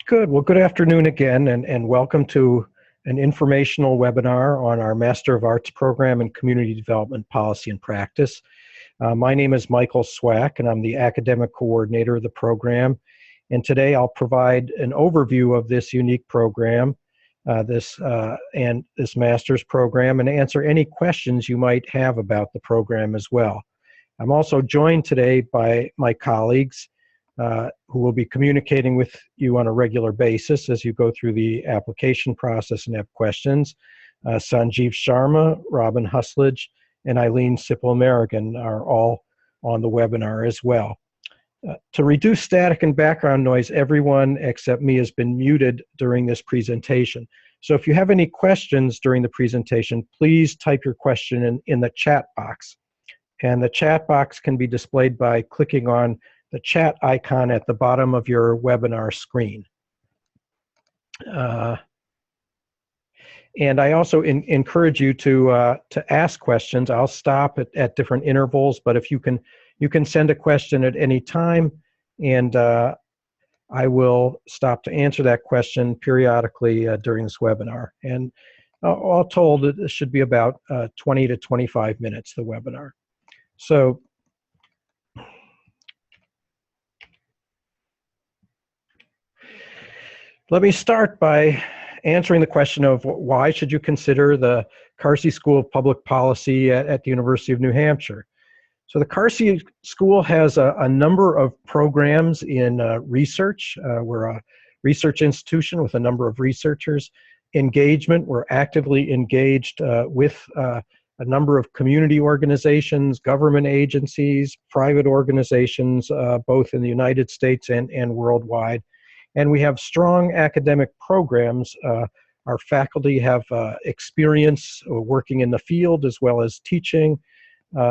Good. Well, good afternoon again, and welcome to an informational webinar on our Master of Arts program in Community Development Policy and Practice. My name is Michael Swack, and I'm the academic coordinator of the program. And today I'll provide an overview of this unique program, this master's program, and answer any questions you might have about the program as well. I'm also joined today by my colleagues who will be communicating with you on a regular basis as you go through the application process and have questions. Sanjeev Sharma, Robin Husledge, and Eileen Sippel-American are all on the webinar as well. To reduce static and background noise, everyone except me has been muted during this presentation. So if you have any questions during the presentation, please type your question in the chat box. And the chat box can be displayed by clicking on the chat icon at the bottom of your webinar screen. And I also encourage you to ask questions. I'll stop at different intervals, but if you can send a question at any time, and I will stop to answer that question periodically during this webinar. And all told, it should be about 20 to 25 minutes, the webinar. So let me start by answering the question of why should you consider the Carsey School of Public Policy at the University of New Hampshire. So the Carsey School has a number of programs in research. We're a research institution with a number of researchers. Engagement, we're actively engaged with a number of community organizations, government agencies, private organizations, both in the United States and worldwide. And we have strong academic programs. Our faculty have experience working in the field as well as teaching.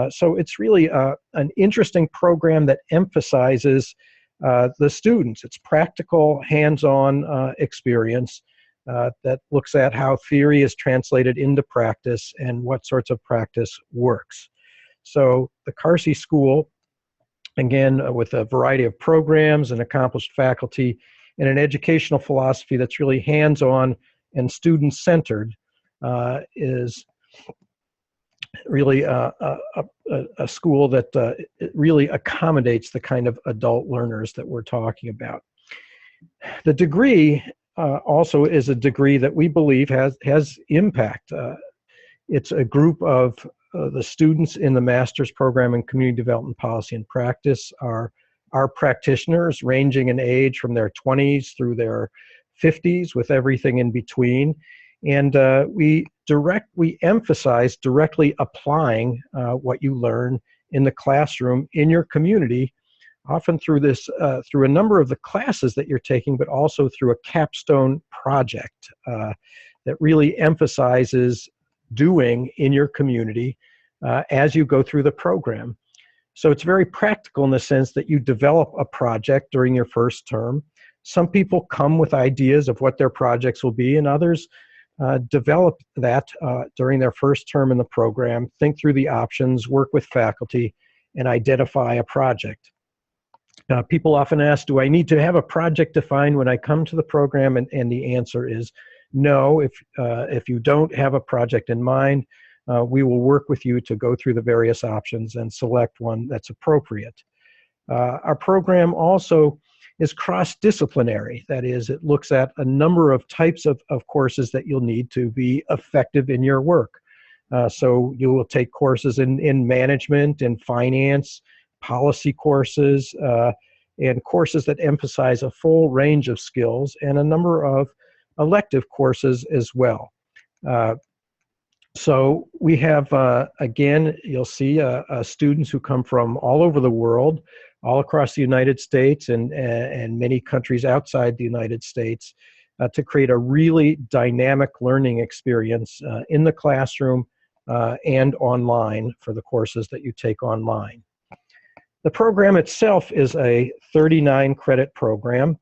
So it's really an interesting program that emphasizes the students. It's practical, hands-on experience that looks at how theory is translated into practice and what sorts of practice works. So the Carsey School, again, with a variety of programs and accomplished faculty, and an educational philosophy that's really hands-on and student-centered, is really a school that really accommodates the kind of adult learners that we're talking about. The degree also is a degree that we believe has impact. It's a group of the students in the master's program in Community Development Policy and Practice are practitioners ranging in age from their 20s through their 50s with everything in between. And we emphasize directly applying what you learn in the classroom in your community, often through a number of the classes that you're taking, but also through a capstone project that really emphasizes doing in your community as you go through the program. So it's very practical in the sense that you develop a project during your first term. Some people come with ideas of what their projects will be, and others develop that during their first term in the program, think through the options, work with faculty, and identify a project. People often ask, do I need to have a project defined when I come to the program? And the answer is no. If you don't have a project in mind, we will work with you to go through the various options and select one that's appropriate. Our program also is cross-disciplinary. That is, it looks at a number of types of courses that you'll need to be effective in your work. So you will take courses in management and finance, policy courses, and courses that emphasize a full range of skills, and a number of elective courses as well. So we have, again, you'll see students who come from all over the world, all across the United States and many countries outside the United States, to create a really dynamic learning experience in the classroom and online for the courses that you take online. The program itself is a 39-credit program.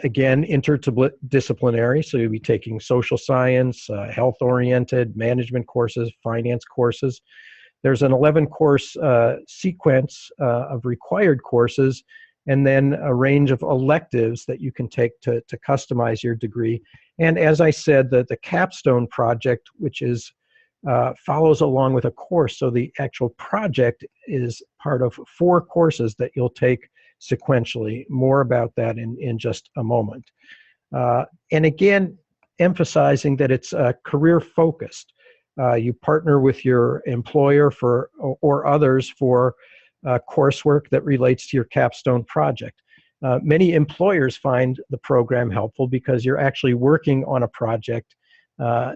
Again, interdisciplinary, so you'll be taking social science, health-oriented, management courses, finance courses. There's an 11-course sequence of required courses and then a range of electives that you can take to customize your degree. And as I said, the capstone project, which is follows along with a course. So the actual project is part of 4 courses that you'll take sequentially. More about that in just a moment. And again, emphasizing that it's career focused. You partner with your employer or others for coursework that relates to your capstone project. Many employers find the program helpful because you're actually working on a project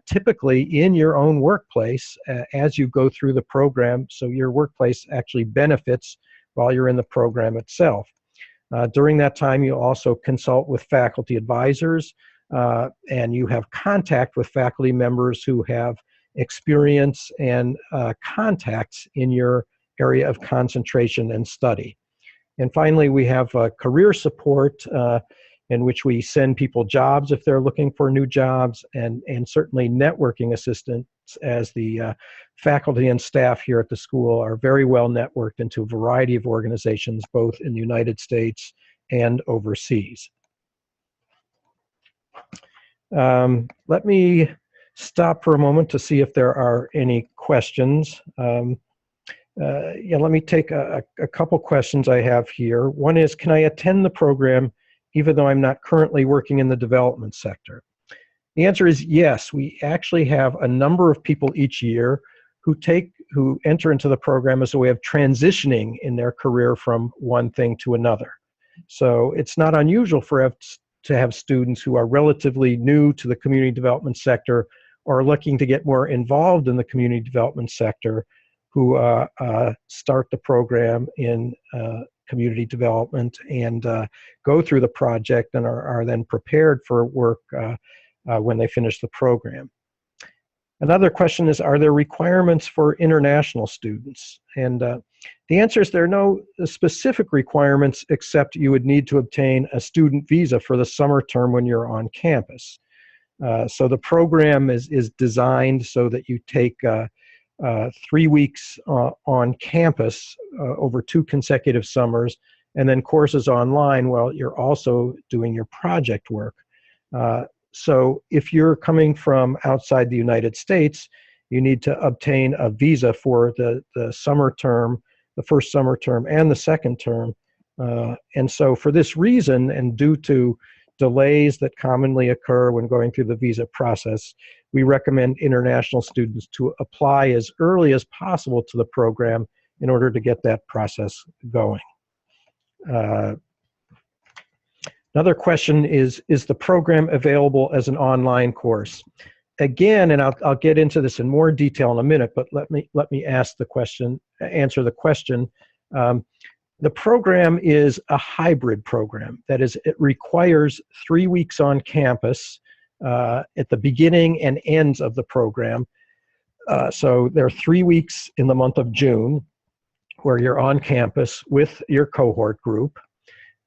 typically in your own workplace as you go through the program, so your workplace actually benefits while you're in the program itself. During that time, you also consult with faculty advisors, and you have contact with faculty members who have experience and contacts in your area of concentration and study. And finally, we have career support in which we send people jobs if they're looking for new jobs, and certainly networking assistance, as the faculty and staff here at the school are very well networked into a variety of organizations, both in the United States and overseas. Let me stop for a moment to see if there are any questions. Yeah, let me take a couple questions I have here. One is, can I attend the program even though I'm not currently working in the development sector? The answer is yes. We actually have a number of people each year who enter into the program as a way of transitioning in their career from one thing to another. So it's not unusual to have students who are relatively new to the community development sector or looking to get more involved in the community development sector, who start the program in community development and go through the project and are then prepared for work when they finish the program. Another question is, are there requirements for international students? And the answer is there are no specific requirements, except you would need to obtain a student visa for the summer term when you're on campus. So the program is designed so that you take 3 weeks on campus over 2 consecutive summers, and then courses online while you're also doing your project work. So if you're coming from outside the United States, you need to obtain a visa for the summer term, the first summer term and the second term. And so for this reason, and due to delays that commonly occur when going through the visa process, we recommend international students to apply as early as possible to the program in order to get that process going. Another question is the program available as an online course? Again, and I'll get into this in more detail in a minute, but let me answer the question. The program is a hybrid program. That is, it requires 3 weeks on campus at the beginning and ends of the program. So there are 3 weeks in the month of June where you're on campus with your cohort group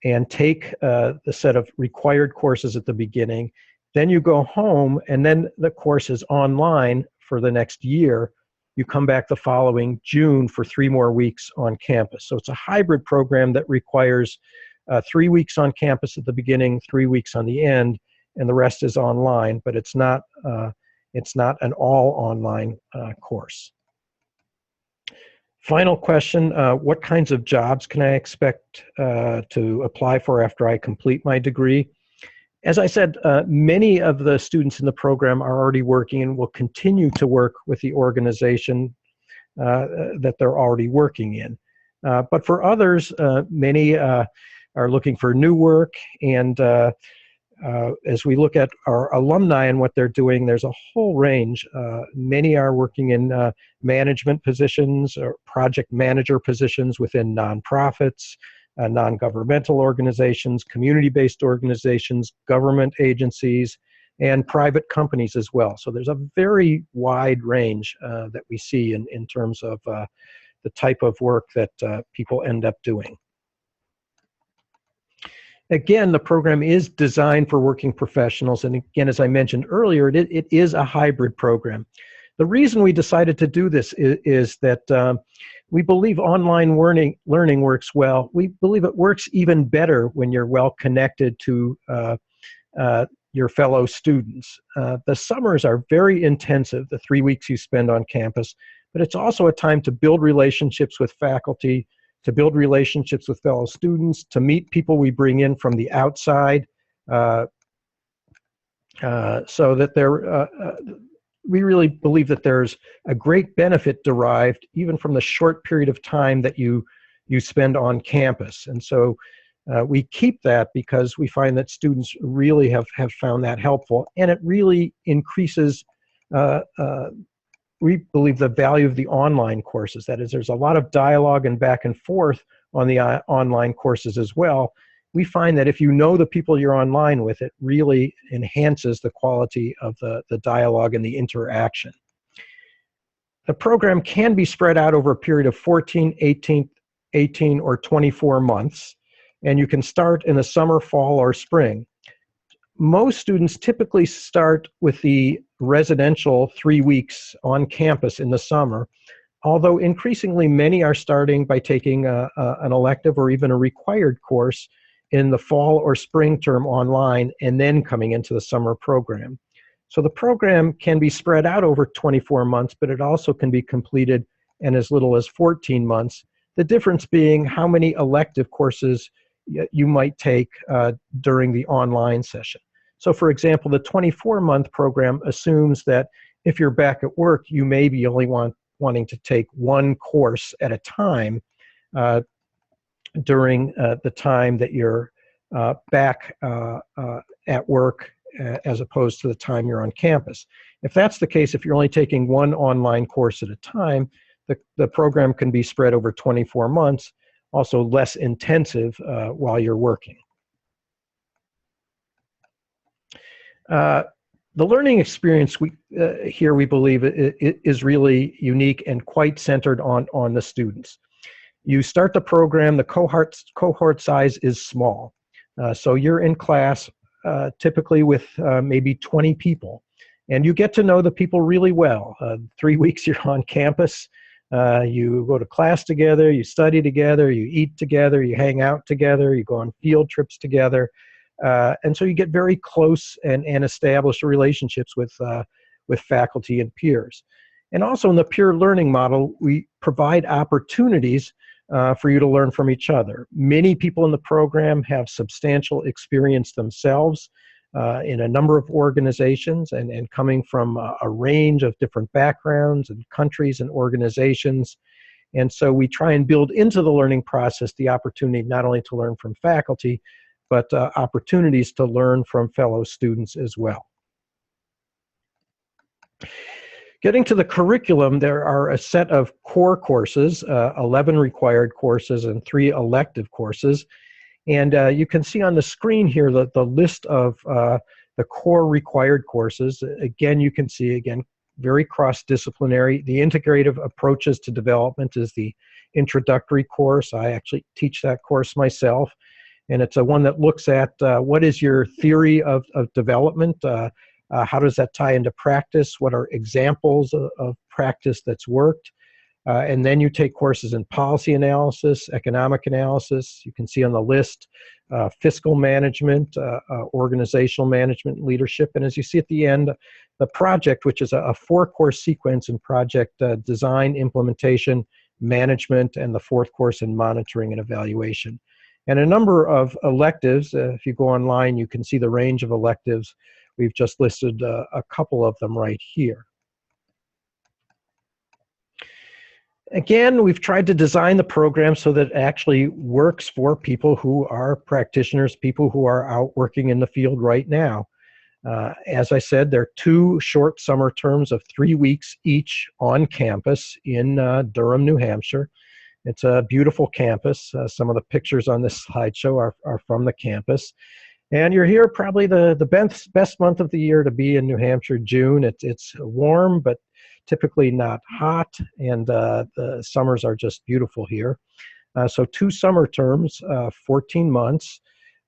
and take the set of required courses at the beginning. Then you go home, and then the course is online for the next year. You come back the following June for 3 more weeks on campus. So it's a hybrid program that requires 3 weeks on campus at the beginning, 3 weeks on the end, and the rest is online, but it's not an all online course. Final question, what kinds of jobs can I expect to apply for after I complete my degree? As I said, many of the students in the program are already working and will continue to work with the organization that they're already working in. But for others, many are looking for new work, and as we look at our alumni and what they're doing, there's a whole range. Many are working in management positions or project manager positions within nonprofits, non-governmental organizations, community-based organizations, government agencies, and private companies as well. So there's a very wide range that we see in terms of the type of work that people end up doing. Again, the program is designed for working professionals, and again, as I mentioned earlier, it is a hybrid program. The reason we decided to do this is that We believe online learning works well. We believe it works even better when you're well connected to your fellow students. The summers are very intensive, the 3 weeks you spend on campus, but it's also a time to build relationships with faculty, to build relationships with fellow students, to meet people we bring in from the outside, so that we really believe that there's a great benefit derived even from the short period of time that you spend on campus. And so we keep that because we find that students really have found that helpful, and it really increases, we believe, the value of the online courses. That is, there's a lot of dialogue and back and forth on the online courses as well. We find that if you know the people you're online with, it really enhances the quality of the dialogue and the interaction. The program can be spread out over a period of 14, 18, or 24 months, and you can start in the summer, fall, or spring. Most students typically start with the residential 3 weeks on campus in the summer, although increasingly many are starting by taking an elective or even a required course in the fall or spring term online, and then coming into the summer program. So the program can be spread out over 24 months, but it also can be completed in as little as 14 months. The difference being how many elective courses you might take during the online session. So for example, the 24-month program assumes that if you're back at work, you may be only wanting to take one course at a time during the time that you're back at work, as opposed to the time you're on campus. If that's the case, if you're only taking one online course at a time, the program can be spread over 24 months, also less intensive while you're working. The learning experience here, we believe, is really unique and quite centered on the students. You start the program, the cohort size is small. So you're in class typically with maybe 20 people, and you get to know the people really well. 3 weeks you're on campus, you go to class together, you study together, you eat together, you hang out together, you go on field trips together, and so you get very close and establish relationships with faculty and peers. And also in the peer learning model, we provide opportunities for you to learn from each other. Many people in the program have substantial experience themselves in a number of organizations, and coming from a range of different backgrounds and countries and organizations. And so we try and build into the learning process the opportunity not only to learn from faculty, but opportunities to learn from fellow students as well. Getting to the curriculum, there are a set of core courses, 11 required courses and 3 elective courses. And you can see on the screen here the list of the core required courses. Again, you can see, very cross-disciplinary. The integrative approaches to development is the introductory course. I actually teach that course myself. And it's one that looks at what is your theory of development, how does that tie into practice? What are examples of practice that's worked? And then you take courses in policy analysis, economic analysis. You can see on the list fiscal management, organizational management, leadership. And as you see at the end, the project, which is a 4-course sequence in project design, implementation, management, and the 4th course in monitoring and evaluation. And a number of electives. If you go online, you can see the range of electives. We've just listed a couple of them right here. Again, we've tried to design the program so that it actually works for people who are practitioners, people who are out working in the field right now. As I said, there are 2 short summer terms of 3 weeks each on campus in Durham, New Hampshire. It's a beautiful campus. Some of the pictures on this slideshow are from the campus. And you're here probably the best month of the year to be in New Hampshire, June. It's warm, but typically not hot, and the summers are just beautiful here. So 2 summer terms, 14 months.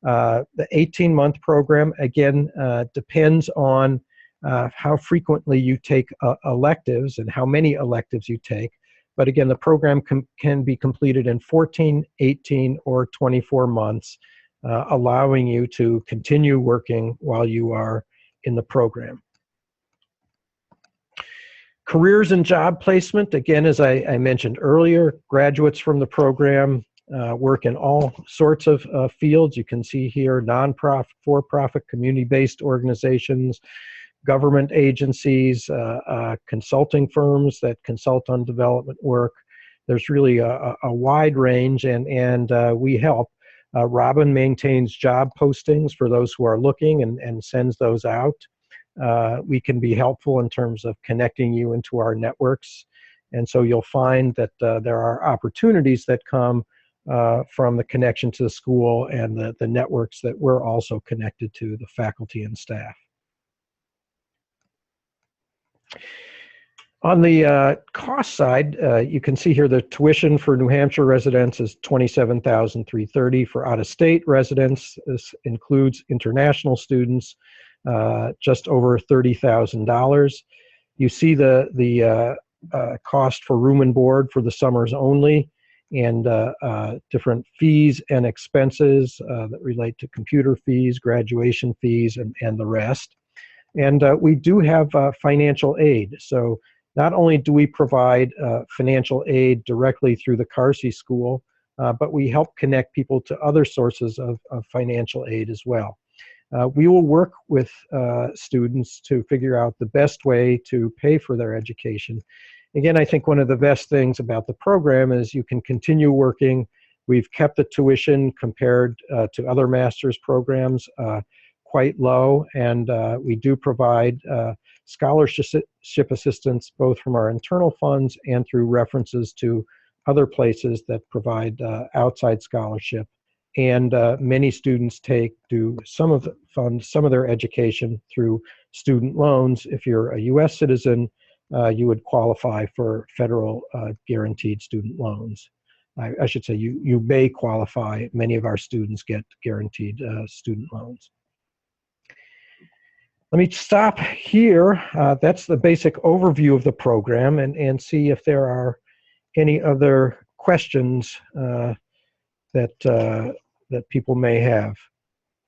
The 18-month program, again, depends on how frequently you take electives and how many electives you take. But again, the program can be completed in 14, 18, or 24 months, allowing you to continue working while you are in the program. Careers and job placement, again, as I mentioned earlier, graduates from the program work in all sorts of fields. You can see here non-profit, for-profit, community-based organizations, government agencies, consulting firms that consult on development work. There's really a wide range, and we help. Robin maintains job postings for those who are looking and sends those out. We can be helpful in terms of connecting you into our networks. And so you'll find that there are opportunities that come from the connection to the school and the networks that we're also connected to, the faculty and staff. On the cost side, you can see here the tuition for New Hampshire residents is $27,330. For out-of-state residents, this includes international students, just over $30,000. You see the cost for room and board for the summers only, and different fees and expenses that relate to computer fees, graduation fees, and the rest. And we do have financial aid. So not only do we provide financial aid directly through the Carsey School, but we help connect people to other sources of financial aid as well. We will work with students to figure out the best way to pay for their education. Again, I think one of the best things about the program is you can continue working. We've kept the tuition compared to other master's programs quite low, and we do provide scholarship assistance both from our internal funds and through references to other places that provide outside scholarship. And many students do some of their education through student loans. If you're a U.S. citizen, you would qualify for federal guaranteed student loans. I should say you may qualify. Many of our students get guaranteed student loans. Let me stop here. That's the basic overview of the program, and see if there are any other questions that people may have.